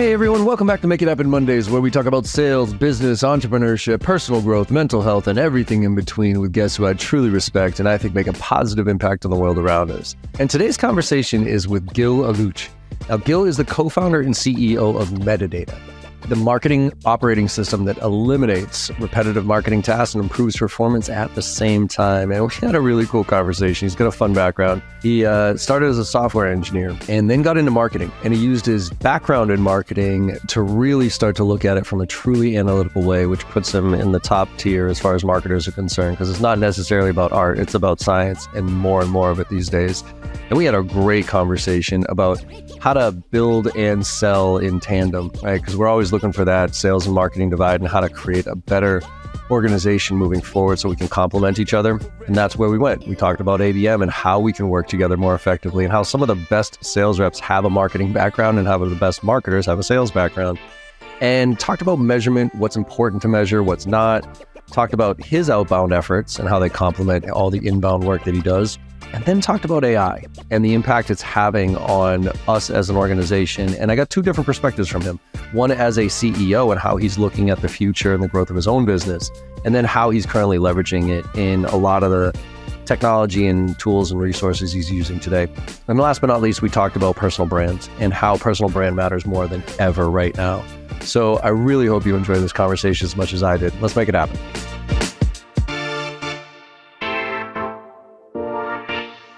Hey everyone, welcome back to Make It Happen Mondays, where we talk about sales, business, entrepreneurship, personal growth, mental health, and everything in between with guests who I truly respect and I think make a positive impact on the world around us. And today's conversation is with Gil Allouche. Now, Gil is the co-founder and CEO of Metadata, the marketing operating system that eliminates repetitive marketing tasks and improves performance at the same time. And we had a really cool conversation. He's got a fun background. He started as a software engineer and then got into marketing. And he used his background in marketing to really start to look at it from a truly analytical way, which puts him in the top tier as far as marketers are concerned, because it's not necessarily about art, it's about science and more of it these days. And we had a great conversation about how to build and sell in tandem, right? Because we're always looking for that sales and marketing divide and how to create a better organization moving forward so we can complement each other. And that's where we went. We talked about ABM and how we can work together more effectively and how some of the best sales reps have a marketing background and how the best marketers have a sales background. And talked about measurement, what's important to measure, what's not. Talked about his outbound efforts and how they complement all the inbound work that he does. And then talked about AI and the impact it's having on us as an organization. And I got two different perspectives from him. One as a CEO and how he's looking at the future and the growth of his own business, and then how he's currently leveraging it in a lot of the technology and tools and resources he's using today. And last but not least, we talked about personal brands and how personal brand matters more than ever right now. So I really hope you enjoy this conversation as much as I did. Let's make it happen.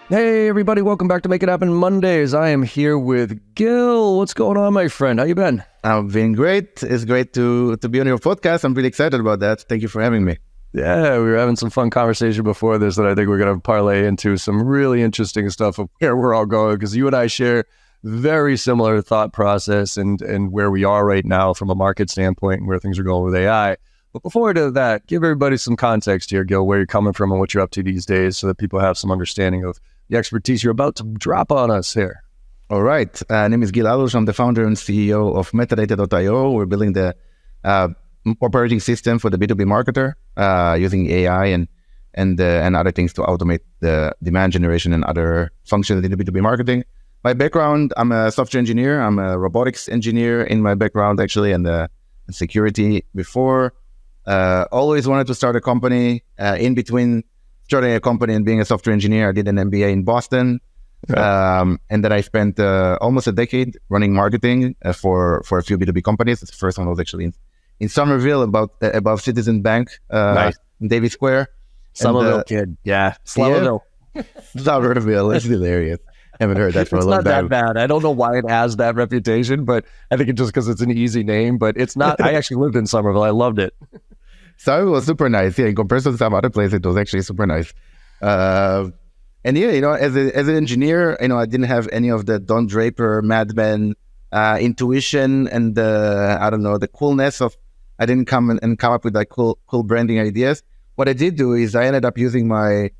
Hey everybody, welcome back to Make It Happen Mondays. I am here with Gil. What's going on, my friend? How you been? I'm been great. It's great to be on your podcast. I'm really excited about that. Thank you for having me. Yeah, we were having some fun conversation before this that I think we're going to parlay into some really interesting stuff of where we're all going, because you and I share very similar thought process and where we are right now from a market standpoint and where things are going with AI. But before we do that, give everybody some context here, Gil, where you're coming from and what you're up to these days so that people have some understanding of the expertise you're about to drop on us here. All right. Name is Gil Allouche. I'm the founder and CEO of Metadata.io. We're building the operating system for the B2B marketer using AI and other things to automate the demand generation and other functions in the B2B marketing. My background, I'm a software engineer. I'm a robotics engineer in my background, actually, and security before. Always wanted to start a company. In between starting a company and being a software engineer, I did an MBA in Boston. Okay. And then I spent almost a decade running marketing for a few B2B companies. The first one was actually in Somerville, above Citizen Bank, nice. In Davis Square. Somerville kid, yeah. Somerville. Somerville, it's hilarious. Haven't heard that for a long time. It's not that bad. I don't know why it has that reputation, but I think it's just because it's an easy name, but it's not. I actually lived in Somerville. I loved it. Somerville was super nice. Yeah, in comparison to some other places, it was actually super nice. And yeah, as an engineer, I didn't have any of the Don Draper, Mad Men intuition and the coolness of. I didn't come up with like cool branding ideas. What I did do is I ended up using my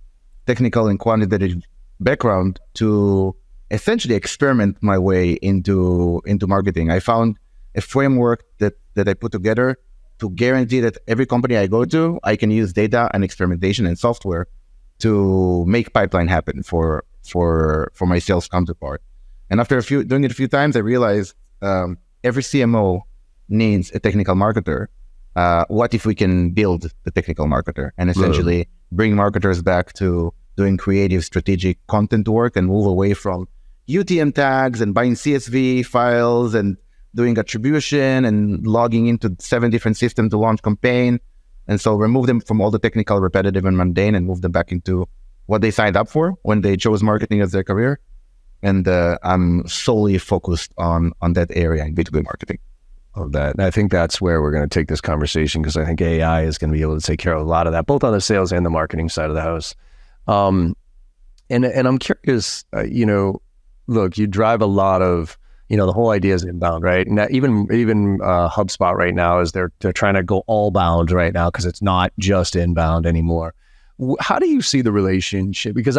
technical and quantitative background to essentially experiment my way into marketing. I found a framework that I put together to guarantee that every company I go to, I can use data and experimentation and software to make pipeline happen for my sales counterpart. And after doing it a few times, I realized every CMO needs a technical marketer. What if we can build the technical marketer and essentially bring marketers back to doing creative, strategic content work and move away from UTM tags and buying CSV files and doing attribution and logging into 7 different systems to launch campaign. And so remove them from all the technical, repetitive, and mundane and move them back into what they signed up for when they chose marketing as their career. And I'm solely focused on that area in B2B marketing. Of that. And I think that's where we're going to take this conversation, because I think AI is going to be able to take care of a lot of that, both on the sales and the marketing side of the house. And I'm curious, look, you drive a lot of, the whole idea is inbound, right? And even HubSpot right now is they're trying to go all bound right now because it's not just inbound anymore. How do you see the relationship? Because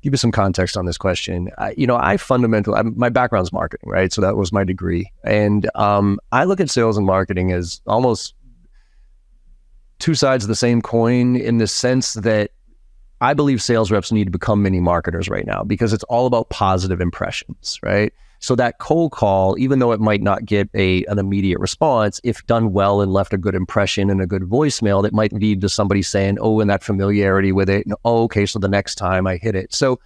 give you some context on this question. I fundamentally, my background's marketing, right? So that was my degree. And I look at sales and marketing as almost two sides of the same coin, in the sense that I believe sales reps need to become mini marketers right now because it's all about positive impressions, right? So that cold call, even though it might not get an immediate response, if done well and left a good impression and a good voicemail, that might lead to somebody saying, oh, and that familiarity with it. And, oh, okay, so the next time I hit it. So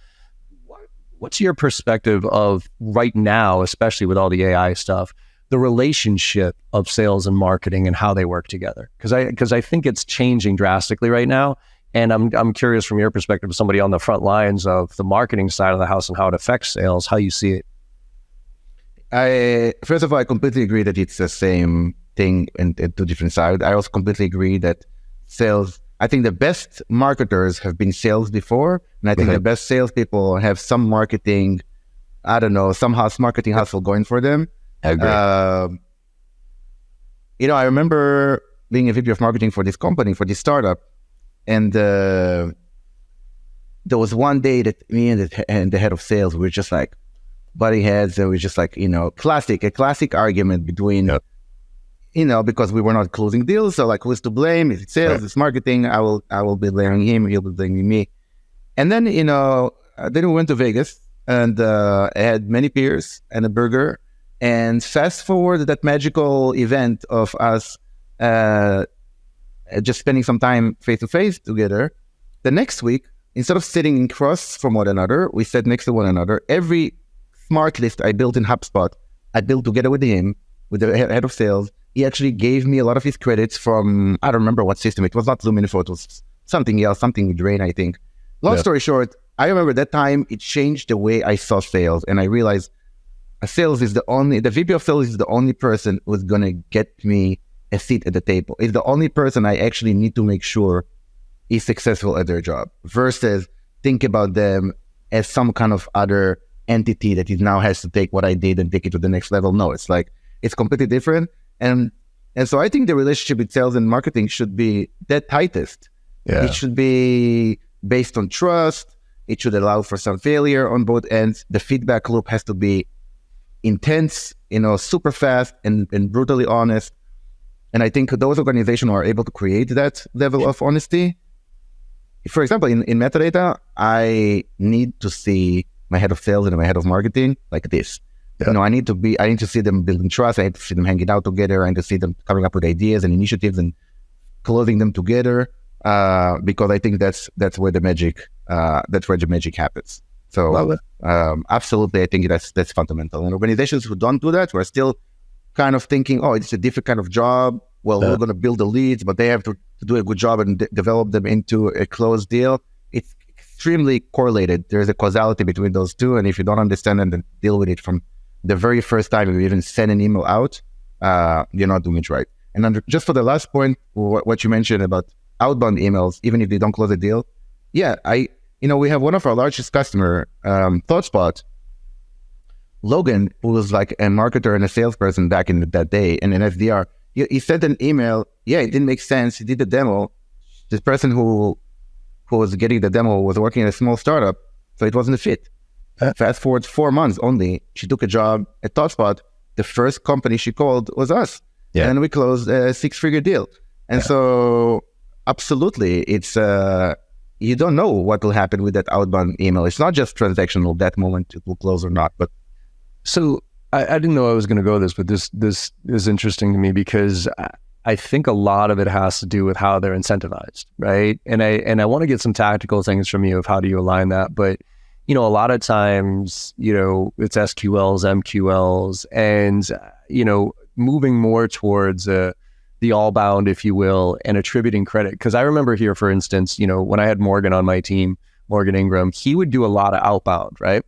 what's your perspective of right now, especially with all the AI stuff, the relationship of sales and marketing and how they work together? Because I think it's changing drastically right now. And I'm curious from your perspective, as somebody on the front lines of the marketing side of the house and how it affects sales, how you see it. First of all, I completely agree that it's the same thing in two different sides. I also completely agree that sales, I think the best marketers have been sales before. And I think the best salespeople have some marketing, I don't know, some marketing hustle going for them. I agree. I remember being a VP of marketing for this company, for this startup. And there was one day that me and the head of sales were just like butting heads, and we just like, a classic argument between, because we were not closing deals. So like, who's to blame? Is it sales? Right. It's marketing. I will be blaming him. He'll be blaming me. And then, then we went to Vegas, and I had many beers and a burger. And fast forward that magical event of us just spending some time face-to-face together. The next week, instead of sitting across from one another, we sat next to one another. Every smart list I built in HubSpot, I built together with him, with the head of sales. He actually gave me a lot of his credits from, I don't remember what system. It was not Luminify, it was something else, something with Rain, I think. Long story short, I remember that time it changed the way I saw sales. And I realized the VP of sales is the only person who's going to get me a seat at the table. It's the only person I actually need to make sure is successful at their job, versus think about them as some kind of other entity that it now has to take what I did and take it to the next level. No, it's completely different. And so I think the relationship with sales and marketing should be the tightest. Yeah. It should be based on trust. It should allow for some failure on both ends. The feedback loop has to be intense, super fast and brutally honest. And I think those organizations are able to create that level of honesty. For example, in Metadata, I need to see my head of sales and my head of marketing like this. Yeah. I need to see them building trust. I need to see them hanging out together. I need to see them coming up with ideas and initiatives and closing them together. Because I think that's where the magic happens. So absolutely, I think that's fundamental. And organizations who don't do that, who are still kind of thinking, oh, it's a different kind of job. Well, we're going to build the leads, but they have to do a good job and develop them into a closed deal. It's extremely correlated. There's a causality between those two. And if you don't understand and deal with it from the very first time you even send an email out, you're not doing it right. And just for the last point, what you mentioned about outbound emails, even if they don't close a deal. Yeah, we have one of our largest customer, ThoughtSpot, Logan, who was like a marketer and a salesperson back in that day, and an SDR. He sent an email. Yeah, it didn't make sense. He did the demo. This person who was getting the demo was working at a small startup, so it wasn't a fit. Fast forward 4 months only, she took a job at ThoughtSpot. The first company she called was us. Yeah. And we closed a 6-figure deal. And so absolutely, it's you don't know what will happen with that outbound email. It's not just transactional, that moment it will close or not. But so I didn't know I was going to go this, but this is interesting to me because I think a lot of it has to do with how they're incentivized, right? And I want to get some tactical things from you of how do you align that. But a lot of times, it's SQLs, MQLs, and moving more towards the all bound, if you will, and attributing credit. Because I remember here, for instance, when I had Morgan on my team, Morgan Ingram, he would do a lot of outbound, right?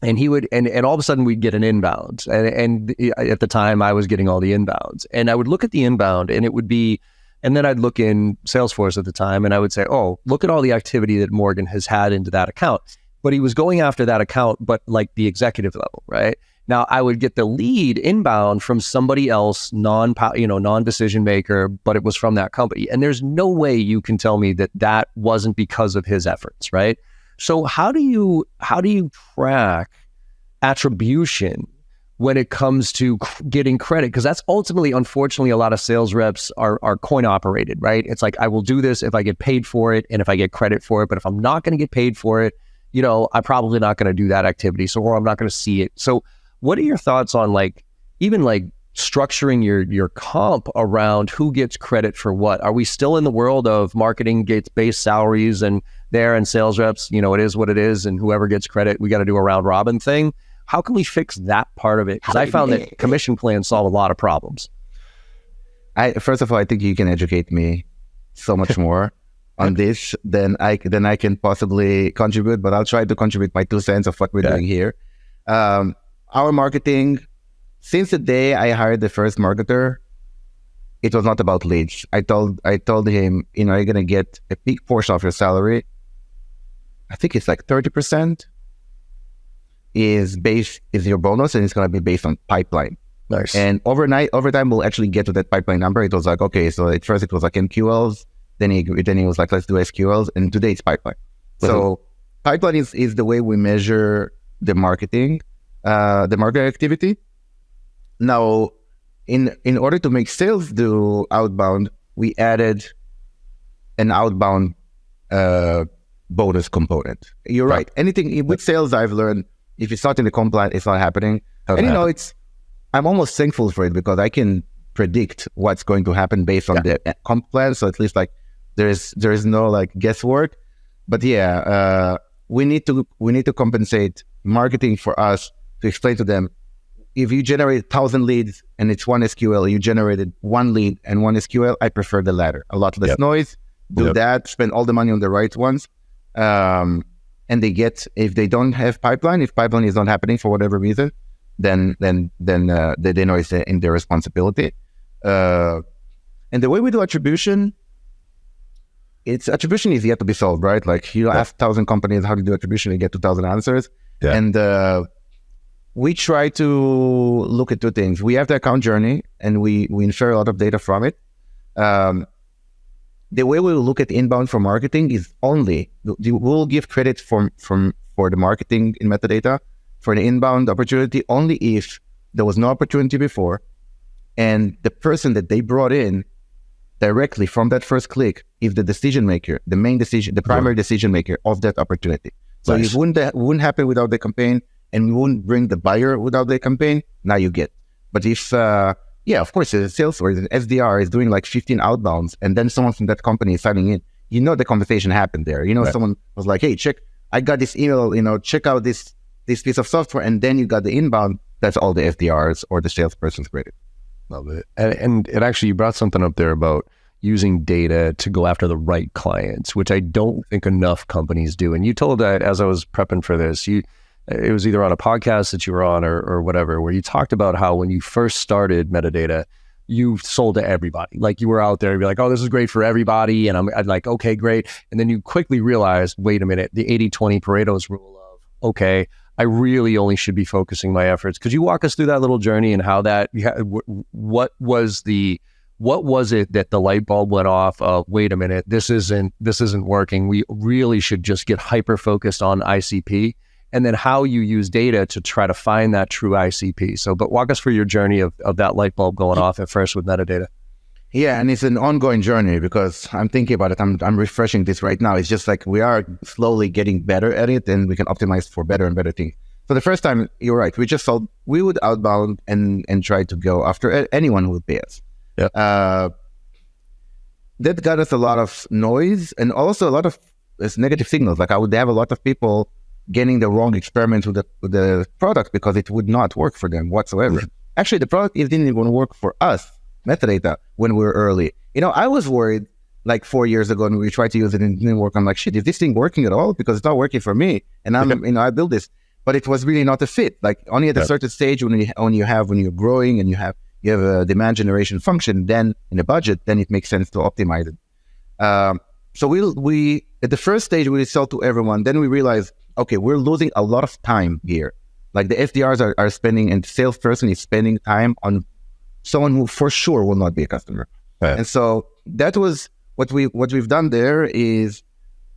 And he would, and all of a sudden we'd get an inbound. And at the time I was getting all the inbounds, and I would look at the inbound and it would be, and then I'd look in Salesforce at the time and I would say, oh, look at all the activity that Morgan has had into that account. But he was going after that account, but like the executive level, right? Now I would get the lead inbound from somebody else, non-decision maker, but it was from that company. And there's no way you can tell me that wasn't because of his efforts, right? So how do you track attribution when it comes to getting credit, because that's ultimately, unfortunately, a lot of sales reps are coin operated, right? It's like, I will do this if I get paid for it and if I get credit for it, but if I'm not going to get paid for it, I'm probably not going to do that activity. So, or I'm not going to see it. So what are your thoughts on even structuring your comp around who gets credit for what? Are we still in the world of marketing gets base salaries and sales reps, it is what it is, and whoever gets credit, we got to do a round robin thing? How can we fix that part of it? Because I found that commission plans solve a lot of problems. First of all, I think you can educate me so much more on this than I can possibly contribute, but I'll try to contribute my 2 cents of what we're doing here. Our marketing, since the day I hired the first marketer, it was not about leads. I told him, you're going to get a big portion of your salary. I think it's 30%. Is your bonus, and it's going to be based on pipeline. Nice. And over time, we'll actually get to that pipeline number. It was okay, so at first it was MQLs, then he was let's do SQLs, and today it's pipeline. Mm-hmm. So pipeline is the way we measure the marketing activity. Now, in order to make sales do outbound, we added an outbound bonus component. You're right. Anything with sales, I've learned, if it's not in the comp plan, it's not happening. And I'm almost thankful for it, because I can predict what's going to happen based on the comp plan. So at least there is no guesswork. But we need to compensate marketing for us to explain to them, if you generate 1,000 leads and it's one SQL, you generated 1 lead and 1 SQL, I prefer the latter. A lot less noise. Do that. Spend all the money on the right ones. And they get, if they don't have pipeline, if pipeline is not happening for whatever reason, then they know it's in their responsibility. And the way we do attribution is yet to be solved, right? You ask 1,000 companies how to do attribution, you get 2,000 answers. Yeah. And we try to look at 2 things. We have the account journey, and we infer a lot of data from it. The way we will look at inbound for marketing is we'll give credit for the marketing in metadata for the inbound opportunity only if there was no opportunity before, and the person that they brought in directly from that first click is the decision maker, the primary decision maker of that opportunity. So nice. It wouldn't happen without the campaign, and we wouldn't bring the buyer without the campaign. Now you get. But if of course, a sales or an SDR is doing 15 outbounds, and then someone from that company is signing in, the conversation happened there. Someone was like, hey, I got this email, check out this piece of software, and then you got the inbound. That's all the SDRs or the salesperson's credit. Love it. And actually, you brought something up there about using data to go after the right clients, which I don't think enough companies do. And you told that as I was prepping for this, it was either on a podcast that you were on or whatever, where you talked about how when you first started Metadata, you sold to everybody. You were out there, you'd be like, oh, this is great for everybody. And I'd like, okay, great. And then you quickly realized, wait a minute, the 80-20 Pareto's rule of, okay, I really only should be focusing my efforts. Could you walk us through that little journey and how that, what was it that the light bulb went off of, wait a minute, this isn't working. We really should just get hyper-focused on ICP. And then how you use data to try to find that true ICP. So, but walk us through your journey of that light bulb going off at first with metadata. Yeah, and it's an ongoing journey, because I'm thinking about it. I'm refreshing this right now. It's just we are slowly getting better at it, and we can optimize for better and better things. So the first time, you're right, we would outbound and try to go after anyone who would pay us. Yeah. That got us a lot of noise and also a lot of negative signals. I would have a lot of people getting the wrong experiment with the product because it would not work for them whatsoever. Actually, the product didn't even work for us, metadata, when we were early. I was worried 4 years ago when we tried to use it and it didn't work. I'm like, shit, is this thing working at all? Because it's not working for me. And I built this, but it was really not a fit. Only at a certain stage when you're growing and you have a demand generation function, then in a budget, then it makes sense to optimize it. So we at the first stage, we sell to everyone. Then we realized, okay, we're losing a lot of time here. The SDRs are spending, and the salesperson is spending time on someone who for sure will not be a customer. Right. And so that was what we've done there is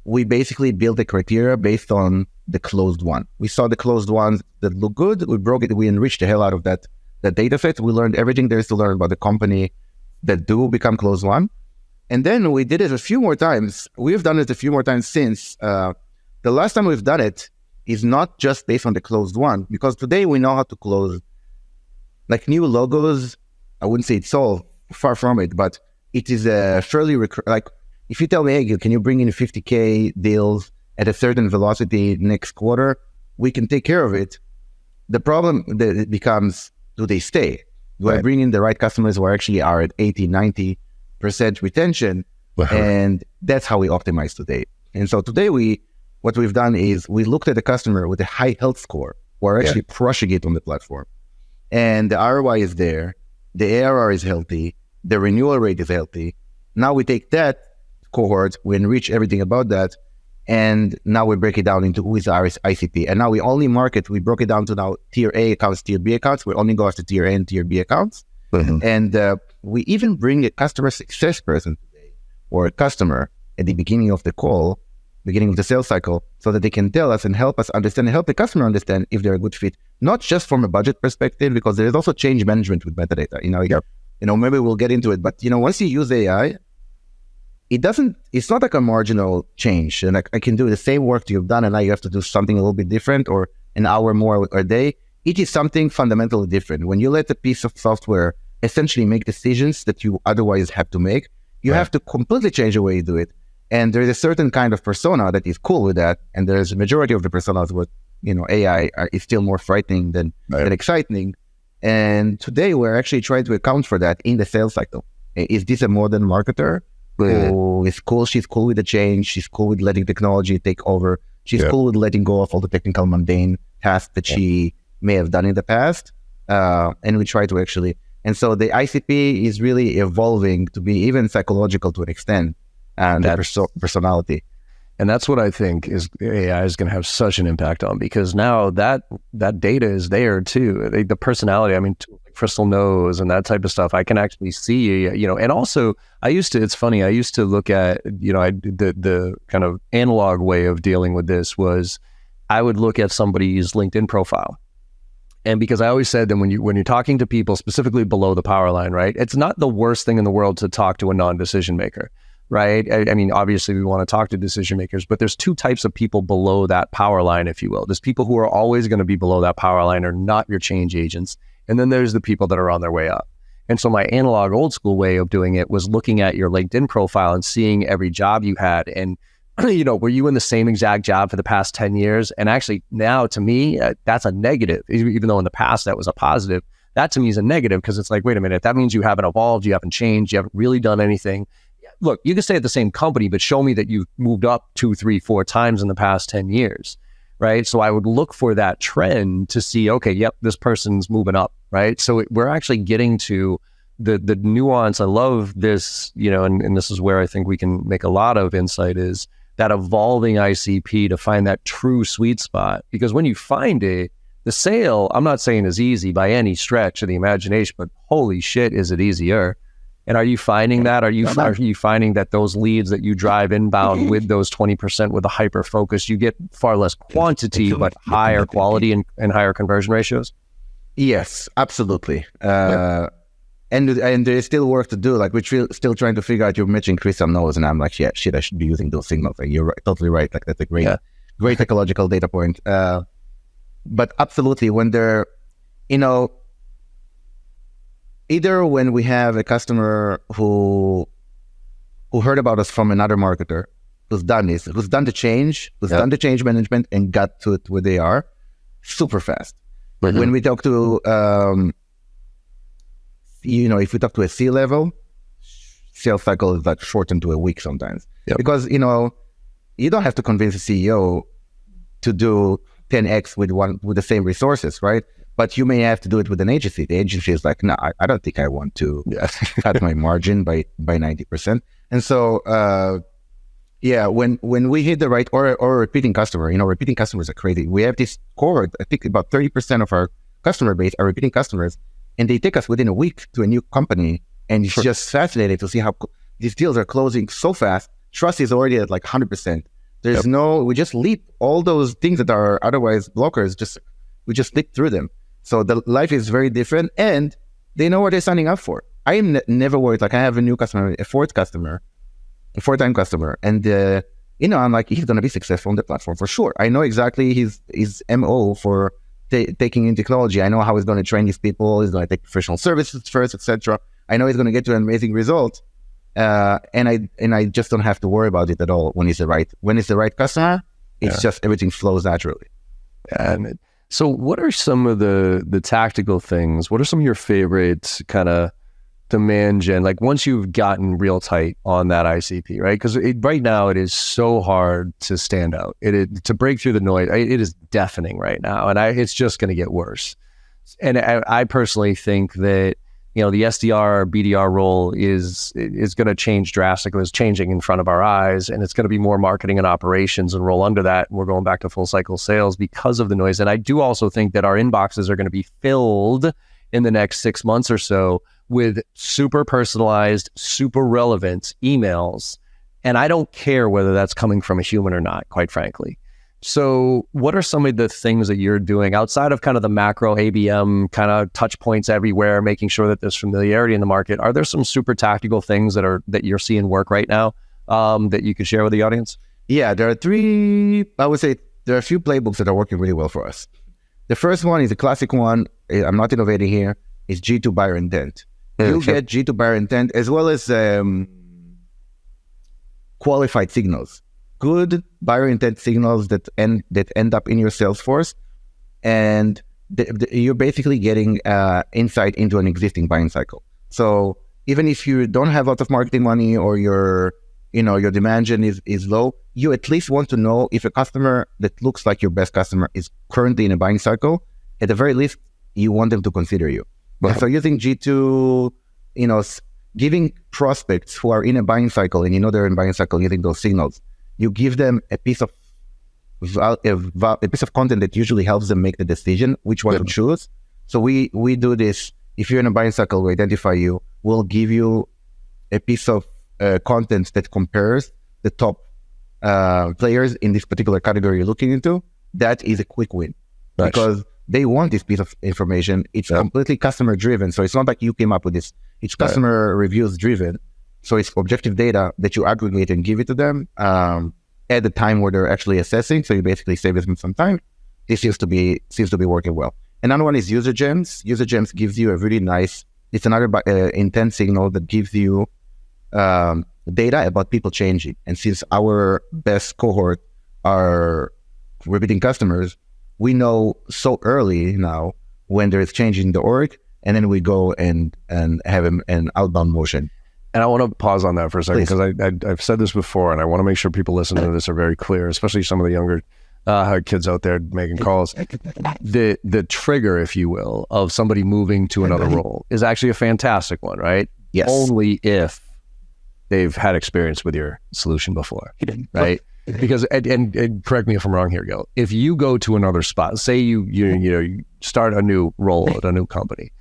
we basically built a criteria based on the closed one. We saw the closed ones that look good. We broke it. We enriched the hell out of that data set. We learned everything there is to learn about the company that do become closed one. And then we did it a few more times. We've done it a few more times since. The last time we've done it is not just based on the closed one, because today we know how to close like new logos. I wouldn't say it's all far from it, but it is a fairly like if you tell me, hey, Gil, can you bring in 50K deals at a certain velocity next quarter? We can take care of it. The problem that it becomes, do they stay? Do I bring in the right customers who actually are at 80, 90% retention? And that's how we optimize today. And so today what we've done is we looked at the customer with a high health score. We're actually crushing it on the platform. And the ROI is there. The ARR is healthy. The renewal rate is healthy. Now we take that cohort, we enrich everything about that, and now we break it down into who is our ICP. And now we only market, we broke it down to now tier A accounts, tier B accounts. We only go after tier A and tier B accounts. And we even bring a customer success person today or a customer at the beginning of the call, beginning of the sales cycle, so that they can tell us and help us understand and help the customer understand if they're a good fit, not just from a budget perspective, because there is also change management with metadata. Maybe we'll get into it, but once you use AI, it's not like a marginal change. And I can do the same work you've done, and now you have to do something a little bit different or an hour more a day. It is something fundamentally different. When you let a piece of software essentially make decisions that you otherwise have to make, you have to completely change the way you do it. And there's a certain kind of persona that is cool with that. And there's a majority of the personas where, AI is still more frightening than exciting. And today we're actually trying to account for that in the sales cycle. Is this a modern marketer who is cool? She's cool with the change. She's cool with letting technology take over. She's cool with letting go of all the technical mundane tasks that she may have done in the past. And we try to actually, and so the ICP is really evolving to be even psychological to an extent, and that personality. And that's what I think is AI is going to have such an impact on, because now that data is there too. The personality, crystal nose and that type of stuff, I can actually see, and also it's funny, I used to look at, the kind of analog way of dealing with this was I would look at somebody's LinkedIn profile. And because I always said that when you're talking to people specifically below the power line, right, it's not the worst thing in the world to talk to a non-decision maker. Right? Obviously we want to talk to decision makers, but there's two types of people below that power line, if you will. There's people who are always going to be below that power line, are not your change agents. And then there's the people that are on their way up. And so my analog old school way of doing it was looking at your LinkedIn profile and seeing every job you had. And, were you in the same exact job for the past 10 years? And actually now to me, that's a negative, even though in the past that was a positive. That to me is a negative, because it's like, wait a minute, that means you haven't evolved, you haven't changed, you haven't really done anything. Look, you can stay at the same company, but show me that you've moved up 2, 3, 4 times in the past 10 years, right? So I would look for that trend to see, okay, yep, this person's moving up, right? So we're actually getting to the nuance. I love this, and this is where I think we can make a lot of insight, is that evolving ICP to find that true sweet spot. Because when you find it, the sale, I'm not saying is easy by any stretch of the imagination, but holy shit, is it easier. And are you finding that? Are you finding that those leads that you drive inbound with those 20% with a hyper focus, you get far less quantity, but higher quality and higher conversion ratios? Yes, absolutely. And there's still work to do. Like we're still trying to figure out, you're mentioning crystal nose, and I'm like, yeah, shit, I should be using those signals. Like, you're right, totally right. Like that's a great ecological data point. But absolutely, when they're, either when we have a customer who heard about us from another marketer, who's done the change, done the change management and got to it where they are super fast. When we talk to, if we talk to a C-level, sales cycle is like shortened to a week sometimes. Because, you don't have to convince a CEO to do 10x with the same resources, right? But you may have to do it with an agency. The agency is like, no, I don't think I want to cut my margin by 90%. And so, when we hit the right, or a repeating customer, repeating customers are crazy. We have this cohort, I think about 30% of our customer base are repeating customers, and they take us within a week to a new company. And it's just fascinating to see how these deals are closing so fast. Trust is already at like 100%. There's no, we just leap all those things that are otherwise blockers, we just leap through them. So the life is very different, and they know what they're signing up for. I am never worried. Like, I have a new customer, a fourth-time customer, and I'm like, he's gonna be successful on the platform for sure. I know exactly his MO for taking in technology. I know how he's going to train these people. He's going to take professional services first, etc. I know he's going to get to an amazing result, and I just don't have to worry about it at all when it's the right customer. It's just everything flows naturally. And so, what are some of the tactical things? What are some of your favorite kind of demand gen? Like, once you've gotten real tight on that ICP, right? Because right now it is so hard to stand out. To break through the noise. It is deafening right now, and it's just going to get worse. And I personally think that the SDR BDR role is going to change drastically. It's changing in front of our eyes, and it's going to be more marketing and operations and roll under that. We're going back to full cycle sales because of the noise. And I do also think that our inboxes are going to be filled in the next 6 months or so with super personalized, super relevant emails. And I don't care whether that's coming from a human or not, quite frankly. So what are some of the things that you're doing outside of kind of the macro ABM kind of touch points everywhere, making sure that there's familiarity in the market? Are there some super tactical things that you're seeing work right now that you could share with the audience? Yeah, there are a few playbooks that are working really well for us. The first one is a classic one. I'm not innovating here. Is G2 buyer intent. You get G2 buyer intent as well as qualified signals, good buyer intent signals that end up in your Salesforce, and you're basically getting insight into an existing buying cycle. So even if you don't have lots of marketing money, or your demand gen is low, you at least want to know if a customer that looks like your best customer is currently in a buying cycle. At the very least, you want them to consider you. So using G2, giving prospects who are in a buying cycle, and they're in buying cycle, using those signals, you give them a piece of content that usually helps them make the decision which one to choose. So we do this. If you're in a buying cycle, we identify you. We'll give you a piece of content that compares the top players in this particular category you're looking into. That is a quick win. Nice. Because they want this piece of information. It's completely customer driven. So it's not like you came up with this. It's customer reviews driven. So it's objective data that you aggregate and give it to them at the time where they're actually assessing. So you basically save them some time. It seems to be working well. Another one is user gems. User gems gives you a really nice, it's another intent signal that gives you data about people changing. And since our best cohort are repeating customers, we know so early now when there is change in the org, and then we go and have an outbound motion. And I want to pause on that for a second, because I've said this before, and I want to make sure people listening to this are very clear, especially some of the younger kids out there making calls. The trigger, if you will, of somebody moving to another role is actually a fantastic one, right? Yes. Only if they've had experience with your solution before, right? Because, and correct me if I'm wrong here, Gil, if you go to another spot, say you start a new role at a new company,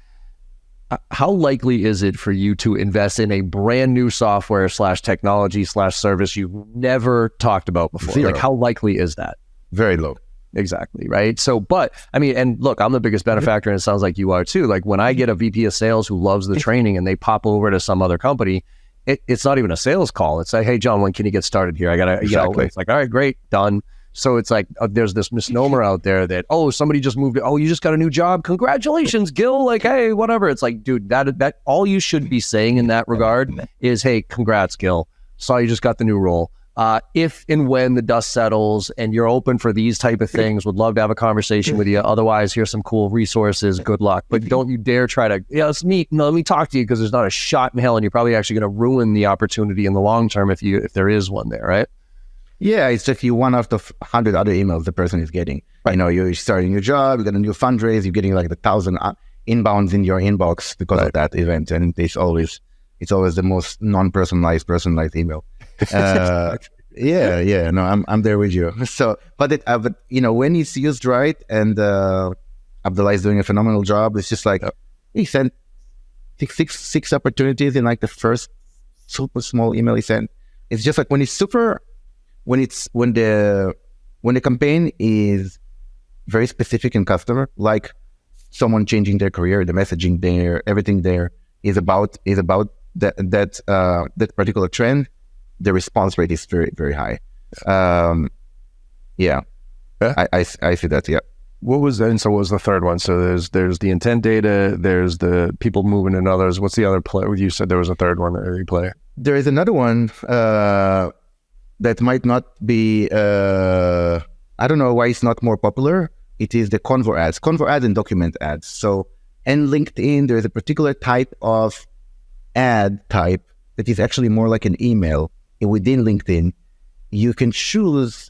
how likely is it for you to invest in a brand new software / technology / service you've never talked about before? Zero. Like, how likely is that? Very low. Exactly, right? So, but I mean, and look, I'm the biggest benefactor, and it sounds like you are too. Like, when I get a VP of sales who loves the training and they pop over to some other company, it's not even a sales call. It's like, hey, John, when can you get started here? I gotta, exactly. It's like, all right, great, done. So it's like, there's this misnomer out there that, somebody just moved. Oh, you just got a new job. Congratulations, Gil. Like, hey, whatever. It's like, dude, that all you should be saying in that regard is, hey, congrats, Gil. Saw you just got the new role. If and when the dust settles and you're open for these type of things, would love to have a conversation with you. Otherwise, here's some cool resources. Good luck. But don't you dare try to, it's neat. No, let me talk to you, because there's not a shot in hell, and you're probably actually going to ruin the opportunity in the long term if there is one there, right? Yeah, it's just one out of 100 other emails the person is getting. Right. You're starting your job, you got a new fundraise, you're getting like 1,000 inbounds in your inbox because of that event, and it's always the most non-personalized, personalized email. Yeah, no, I'm there with you. So, but when it's used right, and Abdullah is doing a phenomenal job, it's just like he sent six opportunities in like the first super small email he sent. It's just like when it's super when the campaign is very specific in customer, like someone changing their career, the messaging there, everything there is about that particular trend, the response rate is very, very high. Yeah. I see that. Yeah. What was the third one? So there's the intent data, there's the people moving in others. What's the other play? You said there was a third one that you play. There is another one that might not be, I don't know why it's not more popular. It is the convo ads and document ads. So in LinkedIn, there's a particular type of ad type that is actually more like an email. And within LinkedIn, you can choose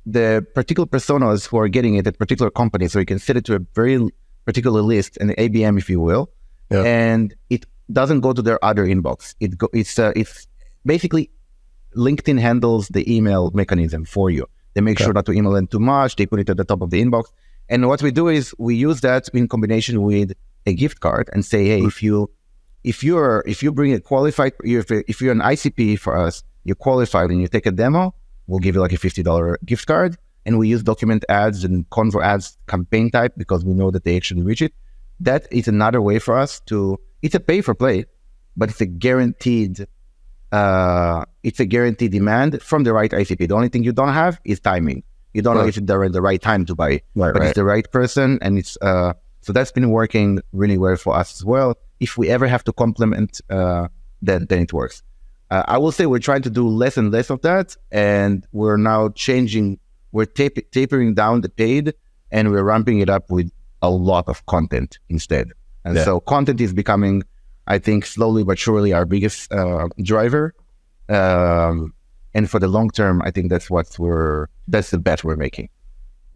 the particular personas who are getting it at particular companies. So you can set it to a very particular list, an ABM, if you will. Yeah. And it doesn't go to their other inbox. It's basically LinkedIn handles the email mechanism for you. They make sure not to email them too much. They put it at the top of the inbox. And what we do is we use that in combination with a gift card and say, hey, if you bring a qualified, if you're an ICP for us, you're qualified and you take a demo, we'll give you like a $50 gift card. And we use document ads and convo ads campaign type because we know that they actually reach it. That is another way for us it's a pay for play, but it's a guaranteed demand from the right ICP. The only thing you don't have is timing. You don't know if it's the right time to buy, but it's the right person. And it's, so that's been working really well for us as well. If we ever have to complement, then it works. I will say we're trying to do less and less of that. And we're now we're tapering down the paid and we're ramping it up with a lot of content instead. And so content is becoming, I think, slowly but surely our biggest driver. And for the long term, I think that's the bet we're making.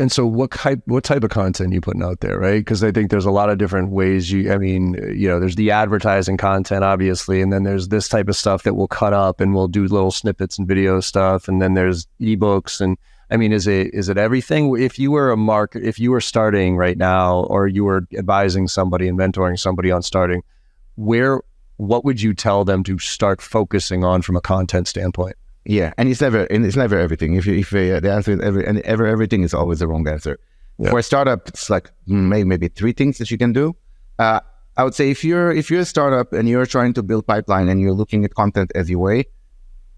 And so what type of content you putting out there, right? Because I think there's a lot of different ways there's the advertising content, obviously, and then there's this type of stuff that we'll cut up and we'll do little snippets and video stuff. And then there's ebooks. And I mean, is it everything? If you were starting right now, or you were advising somebody and mentoring somebody on starting, what would you tell them to start focusing on from a content standpoint? Yeah, and it's never everything. If the answer is everything is always the wrong answer. Yeah. For a startup, it's like maybe 3 things that you can do. I would say if you're a startup and you're trying to build pipeline and you're looking at content as your way,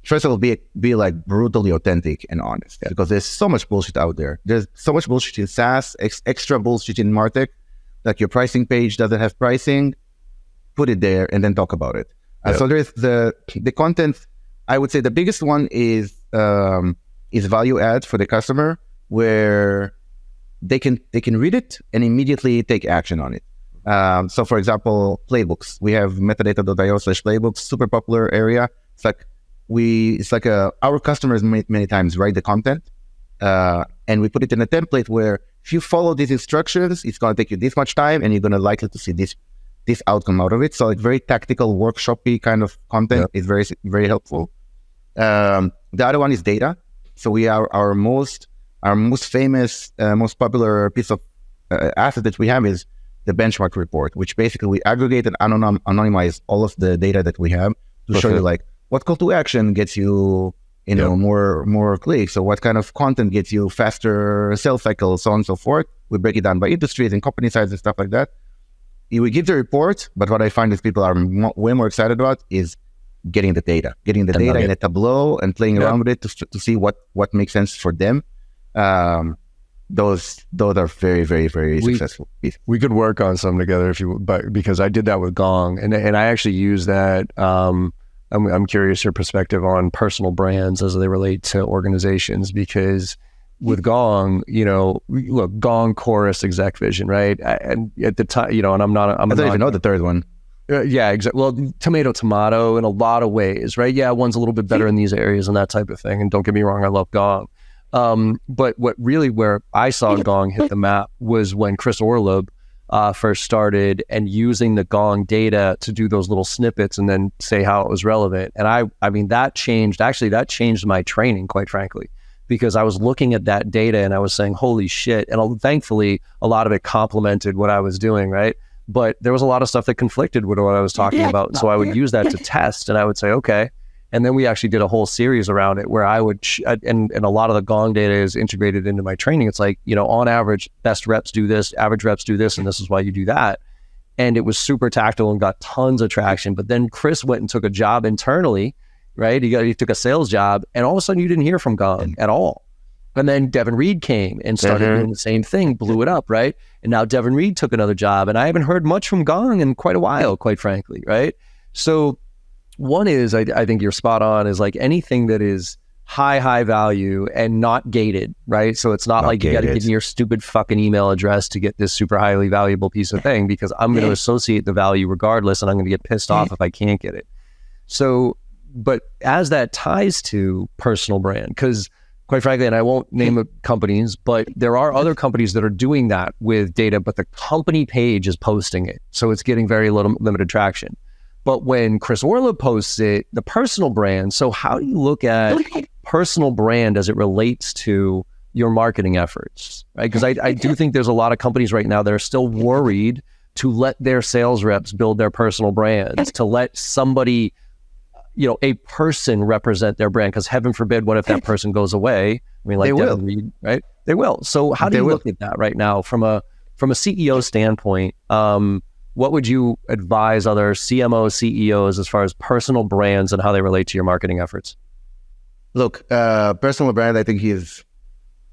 first of all, be like brutally authentic and honest, because there's so much bullshit out there. There's so much bullshit in SaaS, extra bullshit in MarTech. Like your pricing page doesn't have pricing, put it there and then talk about it. So there's the content. I would say the biggest one is value add for the customer, where they can read it and immediately take action on it. So for example, playbooks. We have metadata.io/playbooks, super popular area. It's like our customers many times write the content, and we put it in a template where if you follow these instructions, it's going to take you this much time, and you're going to likely to see this outcome out of it. So like very tactical, workshopy kind of content is very, very helpful. The other one is data. So we are our most famous, most popular piece of asset that we have is the benchmark report, which basically we aggregate and anonymize all of the data that we have to show you like what call to action gets you, more clicks. So what kind of content gets you faster sales cycles, so on and so forth. We break it down by industries and company size and stuff like that. We give the report, but what I find is people are way more excited about is getting the data in a Tableau and playing around with it to see what makes sense for them. Those are very, very, very successful. We could work on some together because I did that with Gong, and I actually use that. I'm curious your perspective on personal brands as they relate to organizations, because with Gong, look, Gong, Chorus, Exec Vision, right? And at the time, and I don't even know the third one. Yeah, exactly. Well, tomato in a lot of ways, right? Yeah, one's a little bit better in these areas and that type of thing. And don't get me wrong, I love Gong. But where I saw Gong hit the map was when Chris Orlub first started, and using the Gong data to do those little snippets and then say how it was relevant. And I mean, that changed my training, quite frankly, because I was looking at that data and I was saying, holy shit. And thankfully, a lot of it complemented what I was doing, right? But there was a lot of stuff that conflicted with what I was talking about. So I would use that to test, and I would say, okay, And then we actually did a whole series around it where I would, and a lot of the Gong data is integrated into my training. It's like, on average, best reps do this, average reps do this, and this is why you do that. And it was super tactile and got tons of traction. But then Chris went and took a job internally, right? He took a sales job, and all of a sudden you didn't hear from Gong at all. And then Devin Reed came and started doing the same thing, blew it up, right? And now Devin Reed took another job, and I haven't heard much from Gong in quite a while, quite frankly, right? So one is, I think you're spot on, is like anything that is high value and not gated, right? So it's not like you got to give me your stupid fucking email address to get this super highly valuable piece of thing, because I'm going to associate the value regardless, and I'm going to get pissed off if I can't get it. So, but as that ties to personal brand, because quite frankly, and I won't name companies, but there are other companies that are doing that with data, but the company page is posting it. So it's getting very limited traction. But when Chris Orla posts it, the personal brand, so how do you look at personal brand as it relates to your marketing efforts, right? Because I do think there's a lot of companies right now that are still worried to let their sales reps build their personal brands, to let somebody, a person represent their brand, because heaven forbid, what if that person goes away? I mean, like Devin Reed, right? They will. So how do you look at that right now from a CEO standpoint? What would you advise other CMOs, CEOs as far as personal brands and how they relate to your marketing efforts? Look, personal brand, I think is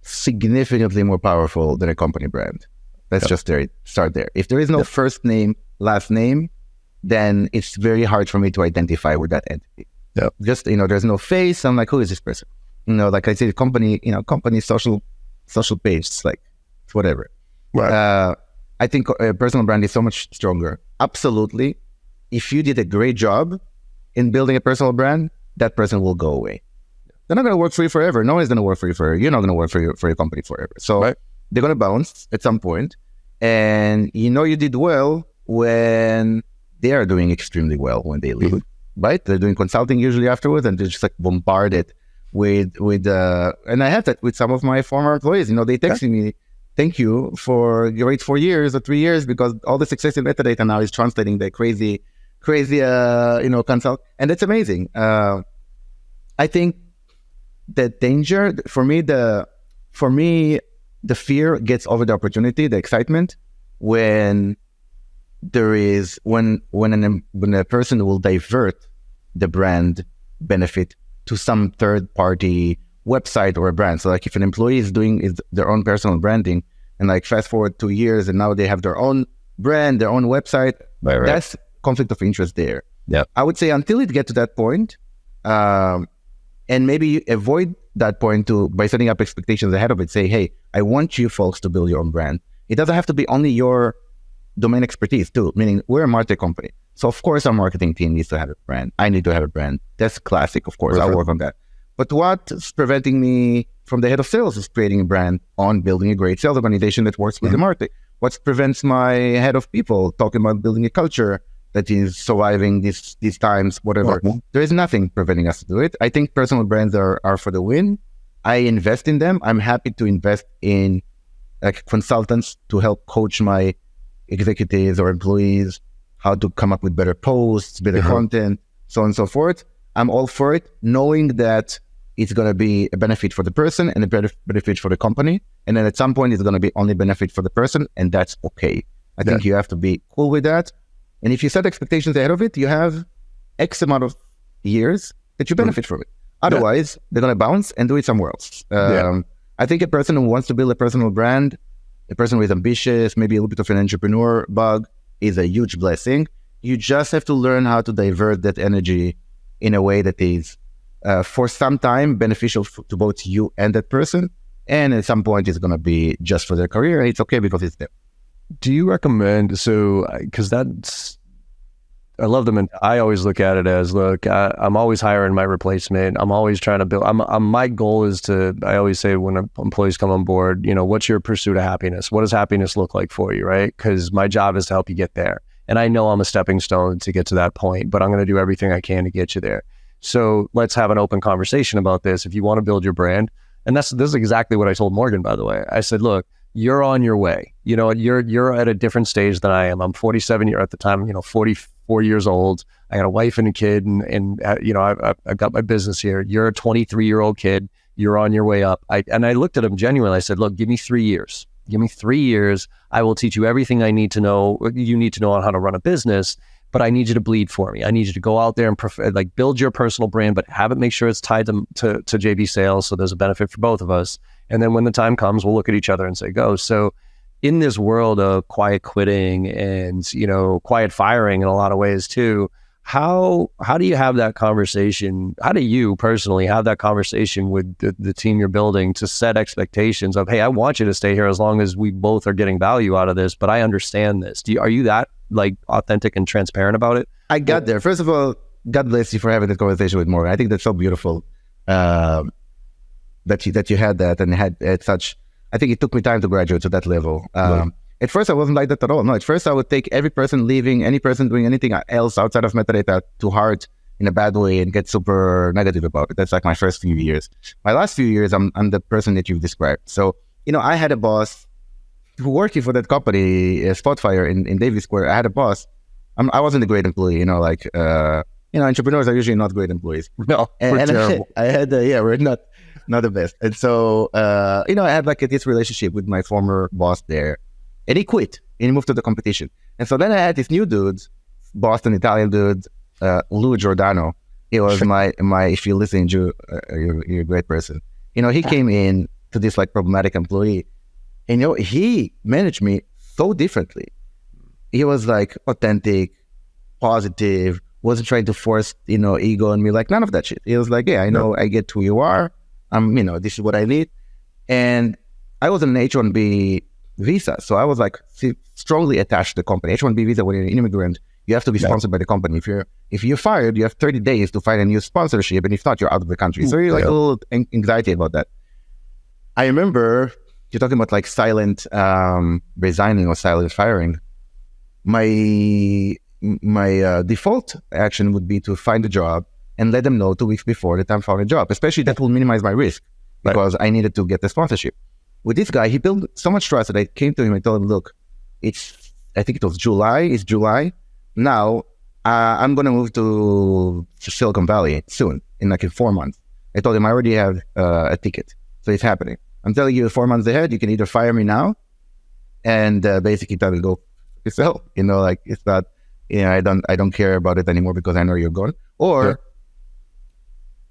significantly more powerful than a company brand. Let's just start there. If there is no first name, last name, then it's very hard for me to identify with that entity. Just, there's no face. I'm like, who is this person? Like I say, the company social page, it's like, it's whatever. Right. I think a personal brand is so much stronger. Absolutely. If you did a great job in building a personal brand, that person will go away. They're not going to work for you forever. No one's going to work for you forever. You're not going to work for your company forever. So they're going to bounce at some point. And you did well when they are doing extremely well when they leave, right? They're doing consulting usually afterwards, and they're just like bombarded with and I have that with some of my former employees. They texting me, thank you for your great 4 years or 3 years, because all the success in metadata now is translating the crazy, consult. And that's amazing. I think the danger for me, the fear gets over the opportunity, the excitement, when a person will divert the brand benefit to some third party website or a brand. So like if an employee is doing their own personal branding, and like fast forward 2 years and now they have their own brand, their own website, that's conflict of interest there. Yeah, I would say until it gets to that point, and maybe avoid that point by setting up expectations ahead of it. Say, hey, I want you folks to build your own brand. It doesn't have to be only your domain expertise too, meaning we're a martech company. So of course our marketing team needs to have a brand. I need to have a brand. That's classic, of course. I'll work on that. But what's preventing me from the head of sales is creating a brand on building a great sales organization that works with the market. What prevents my head of people talking about building a culture that is surviving these times, whatever. There is nothing preventing us to do it. I think personal brands are for the win. I invest in them. I'm happy to invest in consultants to help coach my executives or employees how to come up with better posts, better content, so on and so forth. I'm all for it, knowing that it's going to be a benefit for the person and a benefit for the company. And then at some point, it's going to be only benefit for the person, and that's okay. I think you have to be cool with that. And if you set expectations ahead of it, you have X amount of years that you benefit from it. Otherwise, they're going to bounce and do it somewhere else. I think a person who wants to build a personal brand, a person who is ambitious, maybe a little bit of an entrepreneur bug, is a huge blessing. You just have to learn how to divert that energy in a way that is, for some time, beneficial to both you and that person. And at some point, it's going to be just for their career. It's okay because it's them. Do you recommend, because I love them, and I always look at it as, I'm always hiring my replacement. I'm always trying to build, my goal is I always say when employees come on board, what's your pursuit of happiness? What does happiness look like for you, right? Because my job is to help you get there. And I know I'm a stepping stone to get to that point, but I'm going to do everything I can to get you there. So let's have an open conversation about this. If you want to build your brand, and this is exactly what I told Morgan, by the way. I said, look, you're on your way. You're at a different stage than I am. I'm 47 years at the time, 4 years old. I got a wife and a kid, and you know, I've got my business here. You're a 23-year-old kid. You're on your way up. I looked at him genuinely. I said, look, give me 3 years. Give me 3 years. I will teach you everything I need to know. You need to know on how to run a business, but I need you to bleed for me. I need you to go out there and like build your personal brand, but have it make sure it's tied to JB sales. So there's a benefit for both of us. And then when the time comes, we'll look at each other and say, go. So in this world of quiet quitting and, you know, quiet firing in a lot of ways too, how do you have that conversation? How do you personally have that conversation with the team you're building to set expectations of, hey, I want you to stay here as long as we both are getting value out of this, but I understand this. Are you that like authentic and transparent about it? I got there. First of all, God bless you for having this conversation with Morgan. I think that's so beautiful that you had that and had such. I think it took me time to graduate to that level. Right. At first, I wasn't like that at all. No, at first, I would take every person leaving, any person doing anything else outside of metadata to heart in a bad way and get super negative about it. That's like my first few years. My last few years, I'm the person that you've described. So, you know, I had a boss who working for that company, Spotfire in Davis Square. I had a boss. I wasn't a great employee, you know, like, you know, entrepreneurs are usually not great employees. No, we're terrible. I had, we're not the best. And so, you know, I had like this relationship with my former boss there. And he quit and he moved to the competition. And so then I had this new dude, Boston Italian dude, Lou Giordano. He was my, if you listen, you're a great person. You know, he came in to this like problematic employee and, you know, he managed me so differently. He was like authentic, positive, wasn't trying to force, you know, ego on me, like none of that shit. He was like, yeah, I know, I get who you are. You know, this is what I need. And I was an H-1B visa. So I was like strongly attached to the company. H-1B visa, when you're an immigrant, you have to be sponsored by the company. If you're fired, you have 30 days to find a new sponsorship. And if not, you're out of the country. So you're like a little anxiety about that. I remember you're talking about like silent resigning or silent firing. My default action would be to find a job and let them know 2 weeks before that I found a job. Especially that will minimize my risk because I needed to get the sponsorship. With this guy, he built so much trust that I came to him and told him, look, I think it was July. It's July. Now, I'm going to move to Silicon Valley soon, in 4 months. I told him I already have a ticket. So it's happening. I'm telling you 4 months ahead, you can either fire me now and basically tell me go yourself. You know, like it's not, you know, I don't care about it anymore because I know you're gone. Or,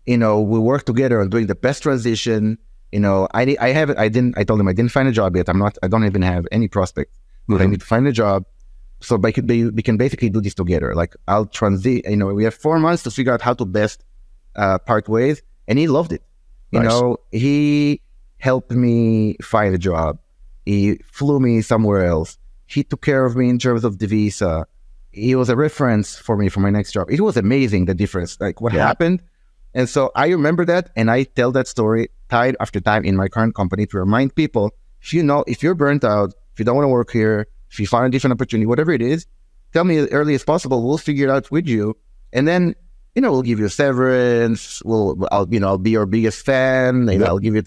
you know, we work together on doing the best transition. You know, I told him I didn't find a job yet. I don't even have any prospects, but I need to find a job. So we can basically do this together. Like I'll transit, you know, we have 4 months to figure out how to best part ways. And he loved it. You know, he helped me find a job. He flew me somewhere else. He took care of me in terms of the visa. He was a reference for me for my next job. It was amazing, the difference, like what happened. And so I remember that, and I tell that story time after time in my current company to remind people, if you're burnt out, if you don't want to work here, if you find a different opportunity, whatever it is, tell me as early as possible. We'll figure it out with you. And then, you know, we'll give you a severance. I'll be your biggest fan. And I'll give you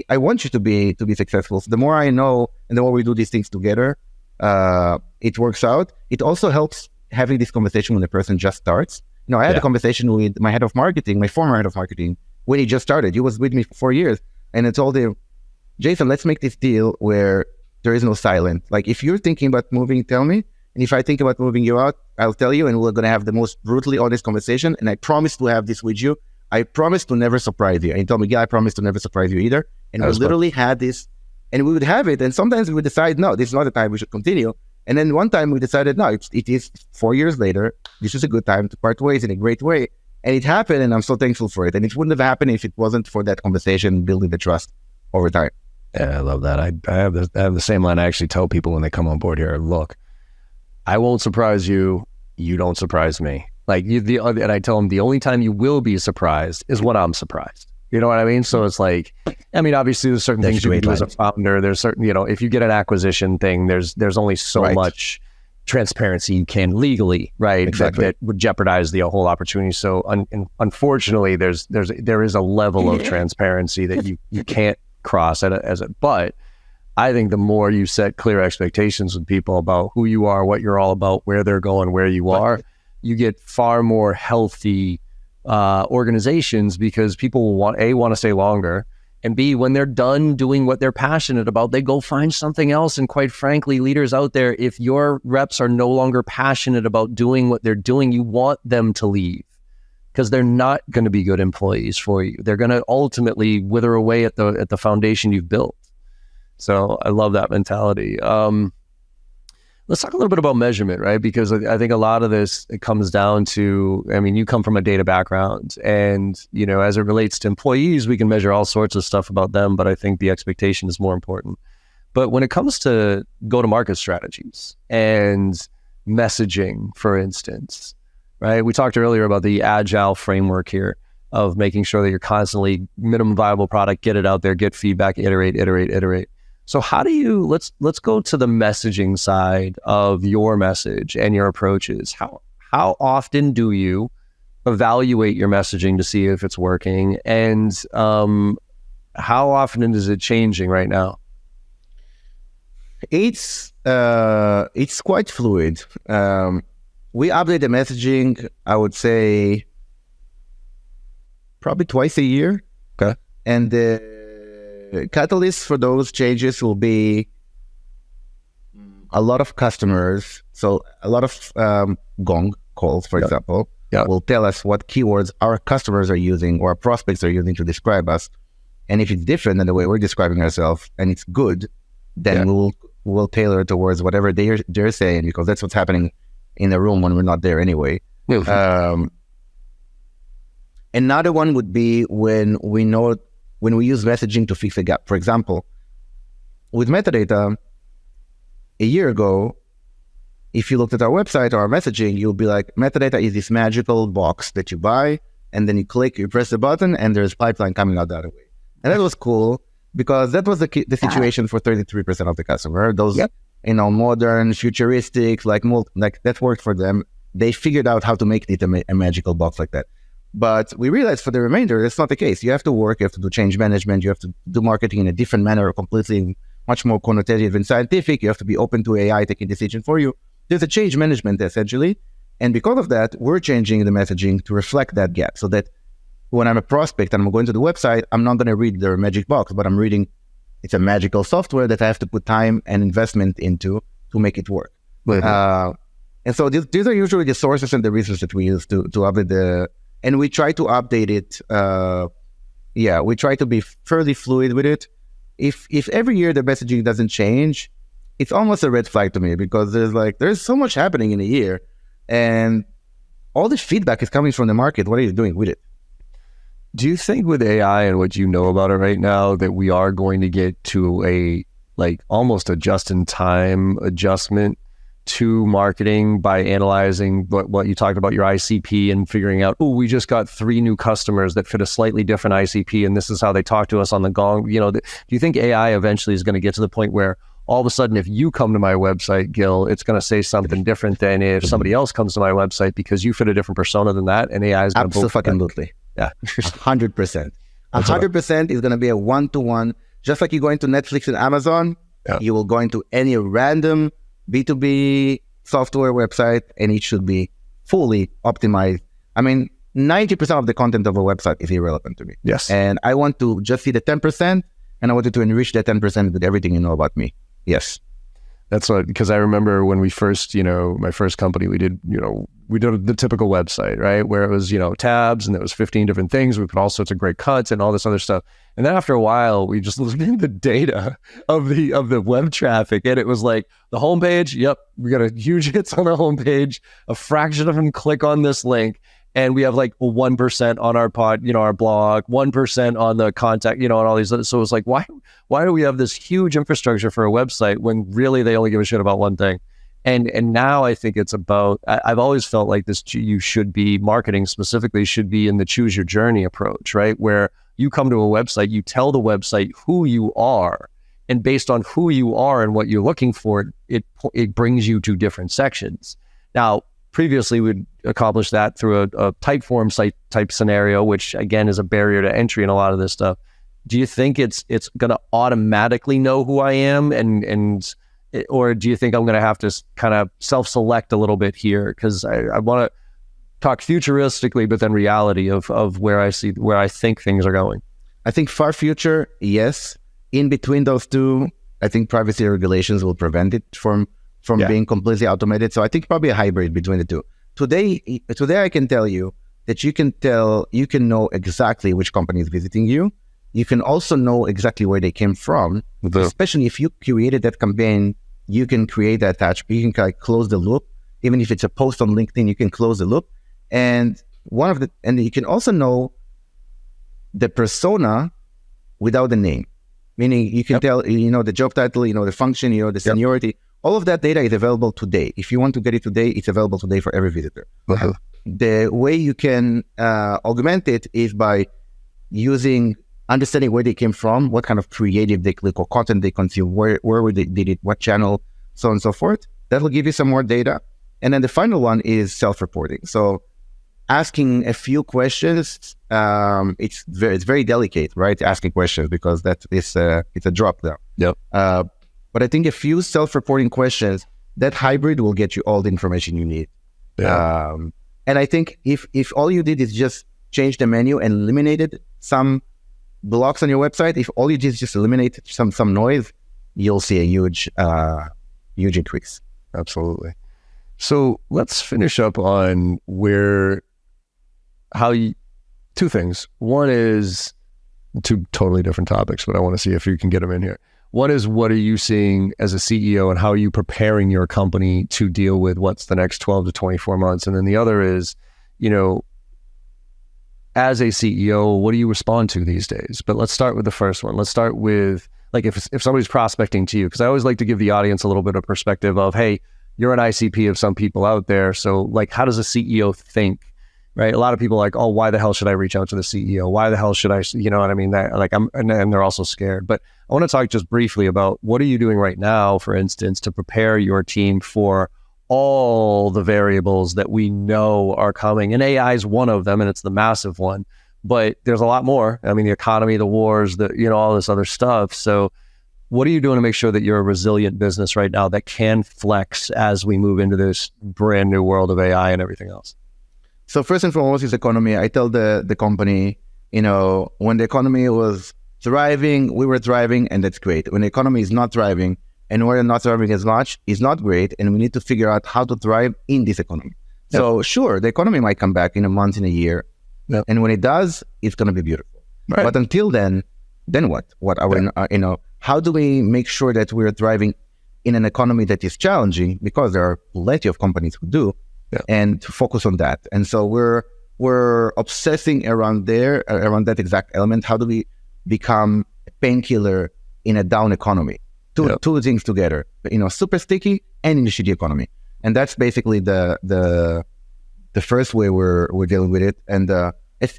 I want you to be successful. So the more I know and the more we do these things together, it works out. It also helps having this conversation when the person just starts. You know, I had a conversation with my head of marketing, my former head of marketing, when he just started. He was with me for 4 years. And I told him, Jason, let's make this deal where there is no silent. Like, if you're thinking about moving, tell me. And if I think about moving you out, I'll tell you, and we're going to have the most brutally honest conversation. And I promise to have this with you. I promise to never surprise you. And he told me, yeah, I promise to never surprise you either. And we literally had this, and we would have it. And sometimes we would decide, no, this is not the time we should continue. And then one time we decided, no, it is 4 years later. This is a good time to part ways in a great way. And it happened, and I'm so thankful for it. And it wouldn't have happened if it wasn't for that conversation, building the trust over time. Yeah, I love that. I have the same line I actually tell people when they come on board here. Look, I won't surprise you. You don't surprise me. Like and I tell them the only time you will be surprised is when I'm surprised. You know what I mean? So it's like, I mean, obviously there's certain things you can do as a founder. There's certain, you know, if you get an acquisition thing, there's only so much transparency you can legally, right? Exactly. That would jeopardize the whole opportunity. So unfortunately, there is a level of transparency that you can't cross but I think the more you set clear expectations with people about who you are, what you're all about, where they're going, where you are, you get far more healthy organizations, because people want to stay longer, and B, when they're done doing what they're passionate about, they go find something else. And quite frankly, leaders out there, if your reps are no longer passionate about doing what they're doing, you want them to leave, because they're not going to be good employees for you. They're going to ultimately wither away at the foundation you've built. So I love that mentality. Let's talk a little bit about measurement, right? Because I think a lot of this, it comes down to, I mean, you come from a data background, and, you know, as it relates to employees, we can measure all sorts of stuff about them, but I think the expectation is more important. But when it comes to go-to-market strategies and messaging, for instance, right? We talked earlier about the agile framework here of making sure that you're constantly minimum viable product, get it out there, get feedback, iterate. So how do you, let's go to the messaging side of your message and your approaches. How often do you evaluate your messaging to see if it's working? And how often is it changing right now? It's quite fluid. We update the messaging, I would say, probably twice a year. Okay. And the catalyst for those changes will be a lot of customers. So a lot of gong calls, for example, will tell us what keywords our customers are using or our prospects are using to describe us. And if it's different than the way we're describing ourselves and it's good, then we'll tailor it towards whatever they're saying, because that's what's happening in the room when we're not there anyway. Another one would be when we use messaging to fix a gap. For example, with metadata, a year ago, if you looked at our website or our messaging, you'll be like, metadata is this magical box that you buy, and then you click, you press the button, and there's pipeline coming out the other way. And that was cool, because that was the situation for 33% of the customer. Those, modern, futuristic, like that worked for them. They figured out how to make it a magical box like that. But we realized for the remainder, that's not the case. You have to work, you have to do change management, you have to do marketing in a different manner, completely much more connotative and scientific. You have to be open to AI taking decisions for you. There's a change management, essentially. And because of that, we're changing the messaging to reflect that gap, so that when I'm a prospect and I'm going to the website, I'm not going to read their magic box, but I'm reading it's a magical software that I have to put time and investment into to make it work. And so these are usually the sources and the resources that we use to update the... And we try to update it. We try to be fairly fluid with it. If every year the messaging doesn't change, it's almost a red flag to me, because there's so much happening in a year, and all this feedback is coming from the market. What are you doing with it? Do you think with AI and what you know about it right now that we are going to get to a almost a just-in-time adjustment to marketing by analyzing what you talked about, your ICP, and figuring out, we just got 3 new customers that fit a slightly different ICP, and this is how they talk to us on the gong. Do you think AI eventually is going to get to the point where all of a sudden, if you come to my website, Gil, it's going to say something different than if somebody else comes to my website, because you fit a different persona than that, and AI is going to... Absolutely. Yeah. 100%. 100% is going to be a one-to-one. Just like you go into Netflix and Amazon, you will go into any random B2B software website, and it should be fully optimized. I mean, 90% of the content of a website is irrelevant to me. Yes. And I want to just see the 10%, and I wanted to enrich that 10% with everything you know about me. Yes. That's what, because I remember when we first, my first company, we did the typical website, right? Where it was, tabs, and there was 15 different things. We put all sorts of great cuts and all this other stuff. And then after a while, we just looked at the data of the web traffic, and it was like the homepage. Yep, we got a huge hits on the homepage. A fraction of them click on this link, and we have 1% on our our blog, 1% on the contact, and all these. So it's like, why do we have this huge infrastructure for a website when really they only give a shit about one thing? And now I think it's about, I've always felt like this, you should be, marketing specifically should be in the choose your journey approach, right? Where you come to a website, you tell the website who you are, and based on who you are and what you're looking for, it brings you to different sections. Now, previously we'd accomplish that through a type form site type scenario, which again is a barrier to entry in a lot of this stuff. do you think it's going to automatically know who I am, or do you think I'm going to have to kind of self-select a little bit here? Because I want to talk futuristically, but then reality of where I think things are going. I think far future, yes. In between those two, I think privacy regulations will prevent it from being completely automated. So I think probably a hybrid between the two. Today I can tell you that you can know exactly which company is visiting you. You can also know exactly where they came from, especially if you created that campaign. You can create that attachment. You can close the loop. Even if it's a post on LinkedIn, you can close the loop. And you can also know the persona without the name. Meaning you can tell, the job title, the function, the seniority. All of that data is available today. If you want to get it today, it's available today for every visitor. The way you can augment it is by understanding where they came from, what kind of creative they click or content they consume, where they did it, what channel, so on and so forth. That will give you some more data. And then the final one is self-reporting. So asking a few questions, it's very delicate, right? Asking questions, because it's a drop down. Yep. But I think a few self-reporting questions, that hybrid will get you all the information you need. Yeah. And I think if all you did is just change the menu and eliminated some blocks on your website, if all you did is just eliminate some noise, you'll see a huge increase. Absolutely. So let's finish up on two things. One is two totally different topics, but I want to see if you can get them in here. One is, what are you seeing as a CEO, and how are you preparing your company to deal with what's the next 12 to 24 months? And then the other is, as a CEO, what do you respond to these days? But let's start with the first one. Let's start with, if somebody's prospecting to you, because I always like to give the audience a little bit of perspective of, hey, you're an ICP of some people out there. So how does a CEO think, right? A lot of people are like, oh, why the hell should I reach out to the CEO? Why the hell should I, you know what I mean? And they're also scared. But I want to talk just briefly about, what are you doing right now, for instance, to prepare your team for all the variables that we know are coming? And AI is one of them, and it's the massive one. But there's a lot more. I mean, the economy, the wars, all this other stuff. So what are you doing to make sure that you're a resilient business right now that can flex as we move into this brand new world of AI and everything else? So first and foremost is economy. I tell the company, when the economy was thriving, we were thriving, and that's great. When the economy is not thriving and we're not thriving as much, is not great, and we need to figure out how to thrive in this economy. Yep. So sure, the economy might come back in a month, in a year, yep. And when it does, it's going to be beautiful. Right. But until then what? What are we? How do we make sure that we're thriving in an economy that is challenging? Because there are plenty of companies who do. Yeah. And to focus on that. And so we're obsessing around that exact element. How do we become a painkiller in a down economy? Two things together, super sticky and in the shitty economy. And that's basically the first way we're dealing with it. And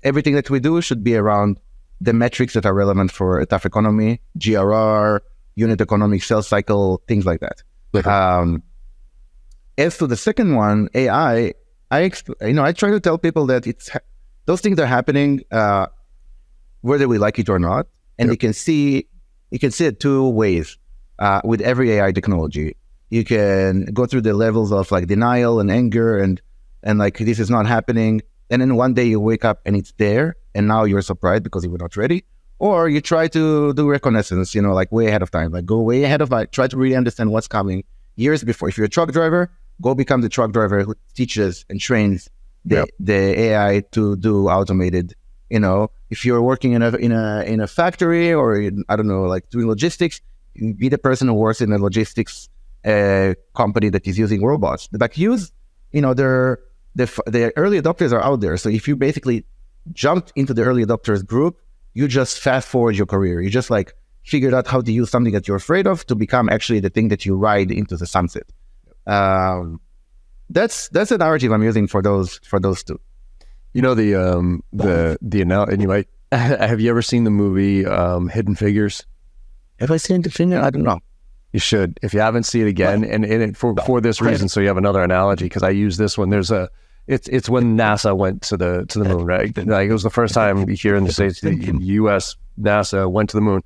everything that we do should be around the metrics that are relevant for a tough economy: GRR, unit economics, sales cycle, things like that. Okay. As to the second one, AI, I try to tell people that those things are happening, whether we like it or not, and you can see it two ways with every AI technology. You can go through the levels of denial and anger and this is not happening, and then one day you wake up and it's there, and now you're surprised because you were not ready. Or you try to do reconnaissance, way ahead of time, go way ahead of time, try to really understand what's coming years before. If you're a truck driver, go become the truck driver who teaches and trains the AI to do automated. If you're working in a factory or doing logistics, be the person who works in a logistics company that is using robots. The early adopters are out there. So if you basically jumped into the early adopters group, you just fast forward your career. You just figured out how to use something that you're afraid of to become actually the thing that you ride into the sunset. That's the narrative I'm using for those two. The and you might have you ever seen the movie Hidden Figures? Have I seen the film? I don't know. You should. If you haven't, see it again. And for this reason, so you have another analogy, because I use this one. It's when NASA went to the moon, right? It was the first time here in the States the U.S. NASA, went to the moon.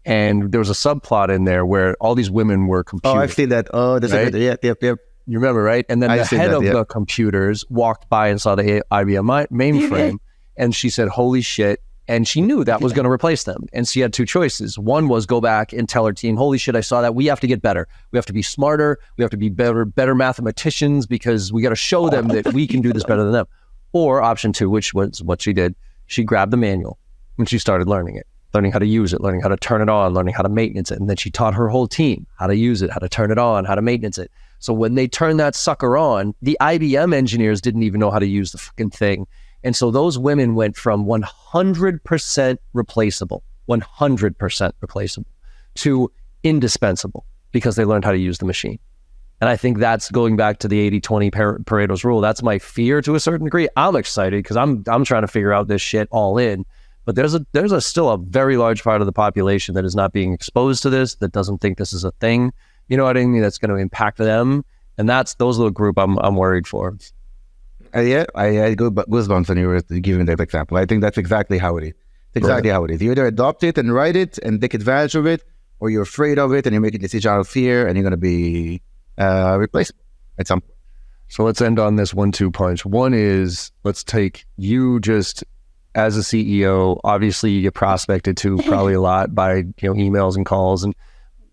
And there was a subplot in there where all these women were computers. Oh, I've seen that. Oh, that's right? Yep. You remember, right? And then the head of the computers walked by and saw the IBM mainframe, and she said, holy shit. And she knew that was going to replace them. And she had two choices. One was go back and tell her team, holy shit, I saw that. We have to get better. We have to be smarter. We have to be better mathematicians, because we got to show them that we can do this better than them. Or option two, which was what she did. She grabbed the manual and she started learning it, learning how to use it, learning how to turn it on, learning how to maintenance it. And then she taught her whole team how to use it, how to turn it on, how to maintenance it. So when they turned that sucker on, the IBM engineers didn't even know how to use the fucking thing. And so those women went from 100% replaceable, 100% replaceable, to indispensable, because they learned how to use the machine. And I think that's going back to the 80-20 Pareto's rule. That's my fear to a certain degree. I'm excited because I'm trying to figure out this shit all in. But there's still a very large part of the population that is not being exposed to this, that doesn't think this is a thing. You know what I mean? That's going to impact them. And those little group I'm worried for. Yeah, I had goosebumps when you were giving that example. I think that's exactly how it is. It's exactly how it is. You either adopt it and write it and take advantage of it, or you're afraid of it and you make a decision out of fear and you're going to be replaceable at some point. So let's end on this 1-2 punch. One is, let's take you just as a CEO. Obviously, you get prospected to probably a lot by emails and calls. And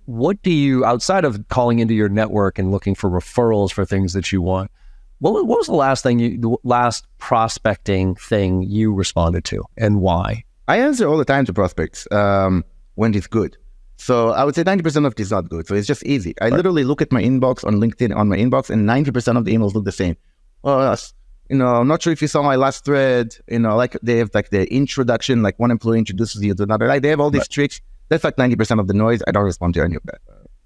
what do you, outside of calling into your network and looking for referrals for things that you want, what was the last prospecting thing you responded to, and why? I answer all the time to prospects when it's good. So I would say 90% of it is not good. So it's just easy. I literally look at my inbox on LinkedIn, on my inbox, and 90% of the emails look the same. I'm not sure if you saw my last thread, like they have like the introduction, like one employee introduces you to another. Like they have all these tricks. That's like 90% of the noise. I don't respond to any of that.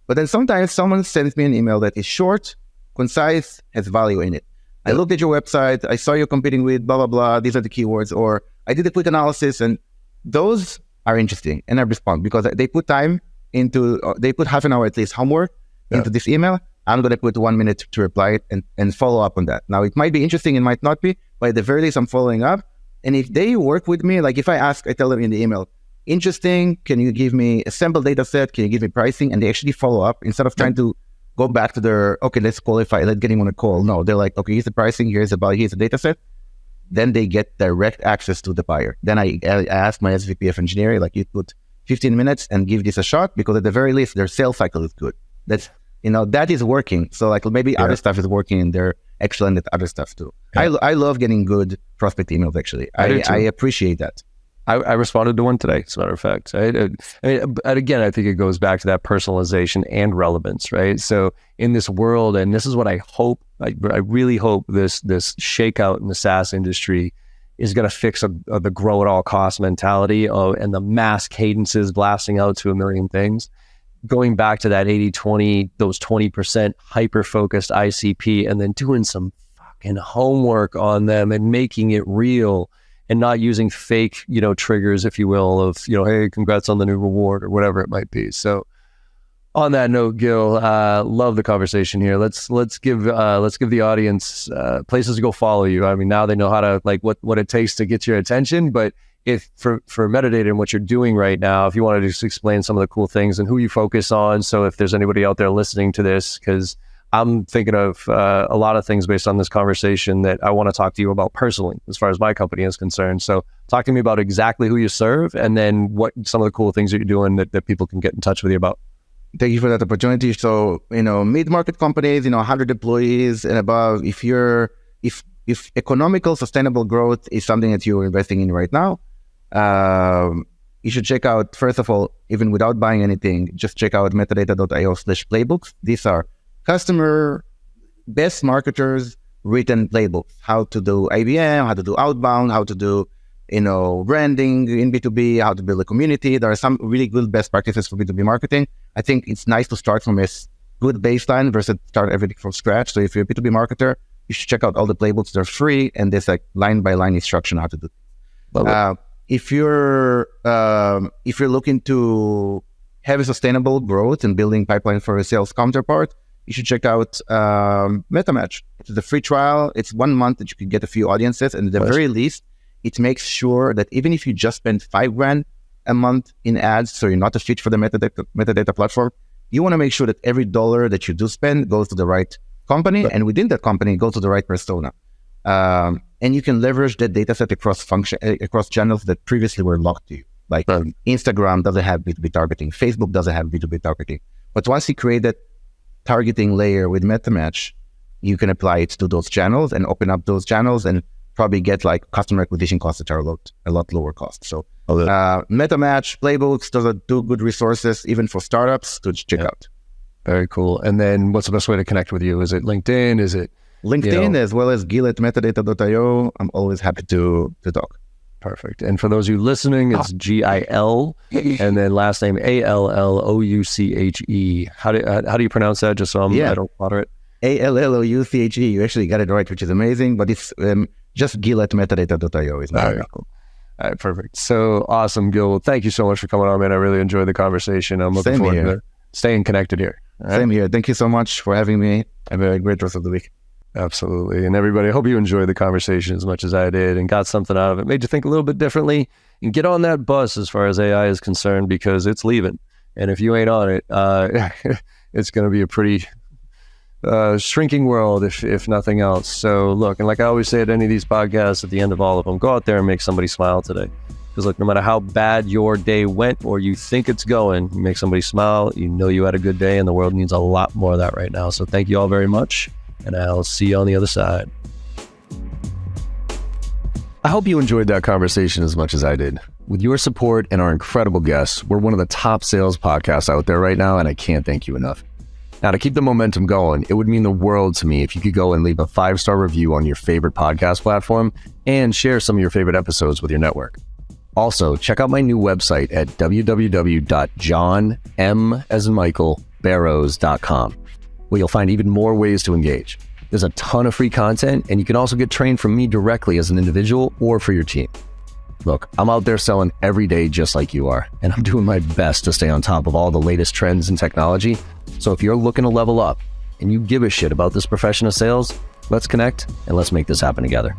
But then sometimes someone sends me an email that is short, concise, has value in it. I looked at your website, I saw you're competing with blah, blah, blah. These are the keywords. Or I did a quick analysis, and those are interesting. And I respond because they put time into, they put half an hour at least homework into this email. I'm going to put 1 minute to reply it and follow up on that. Now, it might be interesting, it might not be, but at the very least, I'm following up. And if they work with me, like if I tell them in the email, interesting, can you give me a sample data set? Can you give me pricing? And they actually follow up instead of trying to go back to their, okay, let's qualify, let's get him on a call. No, they're like, okay, here's the pricing, here's the value, here's the data set. Then they get direct access to the buyer. Then I ask my SVP of engineering, like, you put 15 minutes and give this a shot, because at the very least, their sales cycle is good. That's, that is working. So like maybe other stuff is working and they're excellent at other stuff too. Yeah. I love getting good prospect emails, actually. I appreciate that. I responded to one today, as a matter of fact. And again, I think it goes back to that personalization and relevance, right? So in this world, and this is what I hope, I really hope this shakeout in the SaaS industry is going to fix the grow at all costs mentality and the mass cadences blasting out to a million things. Going back to that 80-20, those 20% hyper-focused ICP, and then doing some fucking homework on them and making it real, and not using fake, triggers, if you will, of, hey, congrats on the new reward or whatever it might be. So on that note, Gil, love the conversation here. Let's give the audience places to go follow you. I mean, now they know how to, like, what it takes to get your attention, but if for Metadata and what you're doing right now, if you want to just explain some of the cool things and who you focus on. So if there's anybody out there listening to this, because I'm thinking of a lot of things based on this conversation that I want to talk to you about personally, as far as my company is concerned. So talk to me about exactly who you serve, and then what some of the cool things that you're doing that people can get in touch with you about. Thank you for that opportunity. So, mid-market companies, 100 employees and above, if economical sustainable growth is something that you're investing in right now, you should check out, first of all, even without buying anything, just check out metadata.io/playbooks. These are customer best marketers written playbooks, how to do IBM, how to do outbound, how to do, branding in B2B, how to build a community. There are some really good best practices for B2B marketing. I think it's nice to start from a good baseline versus start everything from scratch. So if you're a B2B marketer, you should check out all the playbooks. They're free, and there's like line by line instruction how to do it. If you're looking to have a sustainable growth and building pipeline for a sales counterpart, you should check out MetaMatch. It's a free trial. It's 1 month that you can get a few audiences, and at the very least, it makes sure that even if you just spend $5,000 a month in ads, so you're not a fit for the metadata platform, you want to make sure that every dollar that you do spend goes to the right company, and within that company, goes to the right persona. And you can leverage that data set across channels that previously were locked to you. Like Instagram doesn't have B2B targeting. Facebook doesn't have B2B targeting. But once you create that targeting layer with MetaMatch, you can apply it to those channels and open up those channels and probably get like customer acquisition costs that are a lot lower cost. So MetaMatch, Playbooks, those are two good resources, even for startups to check out. Very cool. And then what's the best way to connect with you? Is it LinkedIn? Is it LinkedIn, as well as Gil at metadata.io. I'm always happy to talk. Perfect. And for those of you listening, it's Gil, and then last name Allouche. How do you pronounce that? Just so I don't clutter it. Allouche. You actually got it right, which is amazing. But it's just Gil at metadata.io is my name. Cool. All right, perfect. So awesome, Gil. Well, thank you so much for coming on, man. I really enjoyed the conversation. I'm looking forward to staying connected here. Right? Same here. Thank you so much for having me. Have a great rest of the week. Absolutely. And everybody, I hope you enjoyed the conversation as much as I did and got something out of it, made you think a little bit differently, and get on that bus as far as AI is concerned, because it's leaving. And if you ain't on it, it's going to be a pretty shrinking world, if nothing else. So look, and like I always say at any of these podcasts, at the end of all of them, go out there and make somebody smile today. Because look, no matter how bad your day went or you think it's going, you make somebody smile, you know you had a good day, and the world needs a lot more of that right now. So thank you all very much. And I'll see you on the other side. I hope you enjoyed that conversation as much as I did. With your support and our incredible guests, we're one of the top sales podcasts out there right now, and I can't thank you enough. Now, to keep the momentum going, it would mean the world to me if you could go and leave a 5-star review on your favorite podcast platform and share some of your favorite episodes with your network. Also, check out my new website at www.johnm.barrows.com. where you'll find even more ways to engage. There's a ton of free content, and you can also get trained from me directly as an individual or for your team. Look, I'm out there selling every day just like you are, and I'm doing my best to stay on top of all the latest trends in technology. So if you're looking to level up and you give a shit about this profession of sales, let's connect and let's make this happen together.